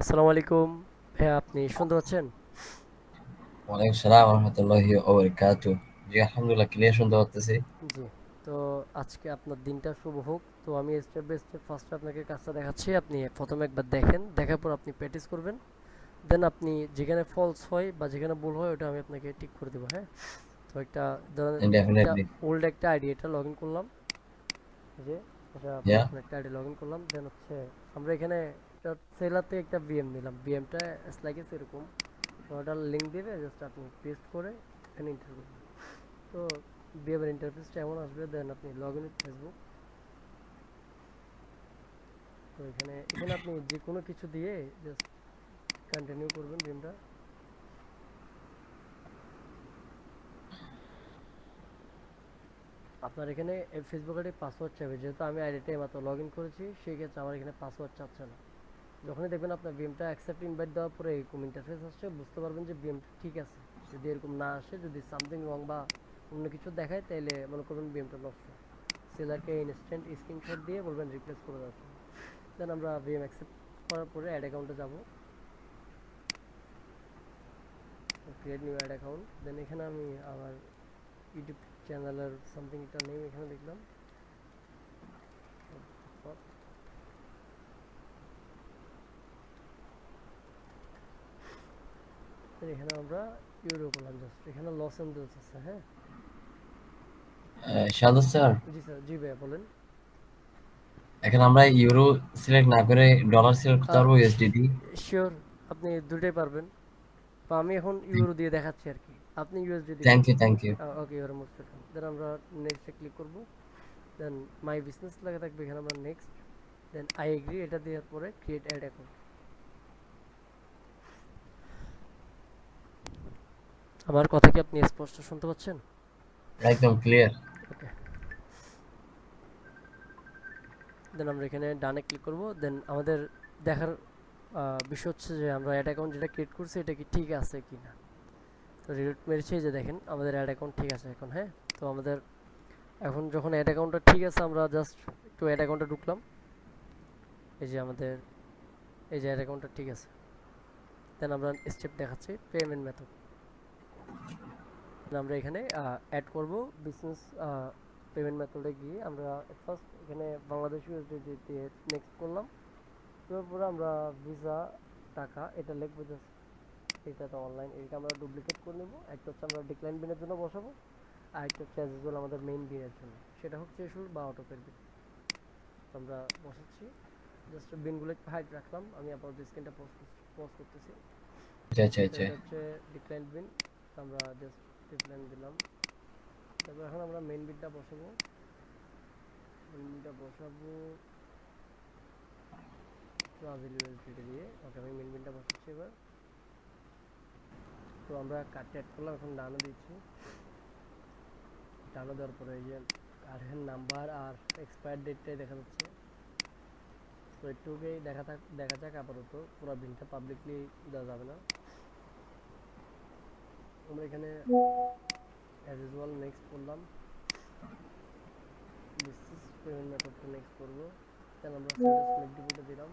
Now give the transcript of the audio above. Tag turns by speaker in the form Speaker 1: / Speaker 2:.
Speaker 1: আসসালামু আলাইকুম ভাইয়া, আপনি শুনতে পাচ্ছেন?
Speaker 2: ওয়ালাইকুম সালাম রহমতুল্লাহি ওয়া বারাকাতুহু। জি আলহামদুলিল্লাহ ক্লিয়ার শুনতে পারতেছি।
Speaker 1: জি। তো আজকে আপনার দিনটা শুভ হোক। তো আমি স্টেপ বাই স্টেপ ফার্স্টে আপনাকে কাজটা দেখাচ্ছি। আপনি প্রথমে একবার দেখেন, দেখার পর আপনি প্র্যাকটিস করবেন। দেন আপনি যেখানে ফলস হয় বা যেখানে ভুল হয় ওটা আমি আপনাকে ঠিক করে দেবো, হ্যাঁ? তো একটা ধরেন, একটা
Speaker 2: ডেফিনেটলি।
Speaker 1: ওল্ড একটা আইডি, এটা লগ ইন করলাম। এই যে এটা
Speaker 2: ইয়া।
Speaker 1: পুরাতন একটা আইডি লগ ইন করলাম। দেন হচ্ছে আমরা এখানে একটা সেলারতে একটা ভিএম নিলাম। ভিএমটা লাইক এরকম। তো ওটার লিঙ্ক দিবে, জাস্ট আপনি পেস্ট করে এখানে এন্টার করবেন। তো বিহেভিয়ার ইন্টারফেসটা এমন আসবে। দেন আপনি লগ ইন উইথ ফেসবুক। তো এখানে এখানে আপনি যে কোনো কিছু দিয়ে জাস্ট কন্টিনিউ করবেন গেমটা। আপনার এখানে ফেসবুক আইডি পাসওয়ার্ড চাইবে, যেহেতু আমি আইডিটা মাত্র লগ ইন করেছি, সেই ক্ষেত্রে আমার এখানে পাসওয়ার্ড চাচ্ছে না। যখনই দেখবেন আপনার গেমটা অ্যাকসেপ্ট ইনভাইট দেওয়ার পরে এরকম ইন্টারফেস আসছে, বুঝতে পারবেন যে গেমটা ঠিক আছে। যদি এরকম না আসে, যদি সামথিং রং বা অন্য কিছু দেখায়, তাহলে মনে করবেন গেমটা নষ্ট। সেলারকে ইনস্ট্যান্ট স্ক্রিনশট দিয়ে বলবেন রিপ্লেস করে দেওয়ার জন্য। দেন আমরা ভিএম অ্যাকসেপ্ট করার পরে অ্যাড অ্যাকাউন্টে যাব। Create new ad account. Then এখানে আমি আমার ইউটিউব চ্যানেলের সামথিং একটা নেম এখানে লিখলাম। দেন এখানে আমরা ইউরো করলাম, জাস্ট এখানে লস অ্যাঞ্জেলস আছে, হ্যাঁ?
Speaker 2: শাহাদাত স্যার,
Speaker 1: জি স্যার, জি ভাইয়া বলেন।
Speaker 2: এখন আমরা ইউরো সিলেক্ট না করে ডলার সিলেক্ট করতে পারবো, ইউএসডিটি?
Speaker 1: শিওর, আপনি দুটোই পারবেন। তো আমি এখন ইউরো দিয়ে দেখাচ্ছি আর কি, আপনি ইউএসডি দিবেন।
Speaker 2: Thank you, thank you.
Speaker 1: Okay, your most welcome. Then আমরা নেক্সটে ক্লিক করব। দেন মাই বিজনেস লেখা থাকবে, এখানে আমরা নেক্সট। দেন আই এগ্রি, এটা দেওয়ার পরে ক্রিয়েট অ্যাড অ্যাকাউন্ট। আমার কথা কি আপনি স্পষ্ট শুনতে পাচ্ছেন?
Speaker 2: একদম ক্লিয়ার।
Speaker 1: ওকে। দেন আমরা এখানে ডানে ক্লিক করব। দেন আমাদের দেখার বিষয় হচ্ছে যে আমরা অ্যাড অ্যাকাউন্ট যেটা ক্রিয়েট করছি এটা কি ঠিক আছে কি না। তো রিলোড মেরেছি, যে দেখেন আমাদের অ্যাড অ্যাকাউন্ট ঠিক আছে এখন, হ্যাঁ? তো আমাদের এখন যখন অ্যাড অ্যাকাউন্টটা ঠিক আছে, আমরা জাস্ট একটু অ্যাড অ্যাকাউন্টে ঢুকলাম। এই যে আমাদের, এই যে অ্যাড অ্যাকাউন্টটা ঠিক আছে। দেন আমরা স্টেপ দেখাচ্ছি পেমেন্ট মেথড। আমরা এখানে অ্যাড করব বিজনেস পেমেন্ট মেথডে গিয়ে আমরা ফার্স্ট এখানে বাংলাদেশ ইউএসডি দিয়ে নেক্সট করলাম। তারপরে আমরা ভিসা টাকা এটা লিখবো, জাস্ট এটা তো অনলাইন, এটা আমরা ডুপ্লিকেট করে নেব। একটা হচ্ছে আমরা ডিক্লাইন বিনের জন্য বসাবো, আর একটা হচ্ছে অ্যাজ ইউজুয়াল আমাদের মেইন বিনের জন্য, সেটা হচ্ছে শুরু বা অটোপের বিন। আমরা বসাচ্ছি, জাস্ট বিনগুলো একটু হাইট রাখলাম। আমি আপাতত স্ক্রিনটা পজ করতেছি।
Speaker 2: আচ্ছা আচ্ছা
Speaker 1: তো
Speaker 2: আচ্ছা।
Speaker 1: এটা হচ্ছে ডিক্লাইন বিন। আমরা জাস্ট ডিক্লাইন দিলাম। তারপর এখন আমরা মেইন বিনটা বসাবো। মেইন বিনটা বসাবো ব্রাজিল ইউএসডিটি দিয়ে। ওকে, আমি মেইন বিনটা বসাচ্ছি এবার। তো আমরা কার্ডটা অ্যাড করলাম, এখন ডানো দিচ্ছি। ডানো দেওয়ার পরে এই যে কার্ডের নাম্বার আর এক্সপায়ার ডেটটাই দেখা যাচ্ছে। তো একটুকেই দেখা যাক আপাতত, পুরো বিলটা পাবলিকলি দেওয়া যাবে না। আমরা এখানে অ্যাজ ইউজুয়াল নেক্সট করলাম। দিস ইজ পেমেন্ট মেথডটা নেক্সট করবো। দেন আমরা সেটা সিলেক্ট ডিপোতে দিলাম।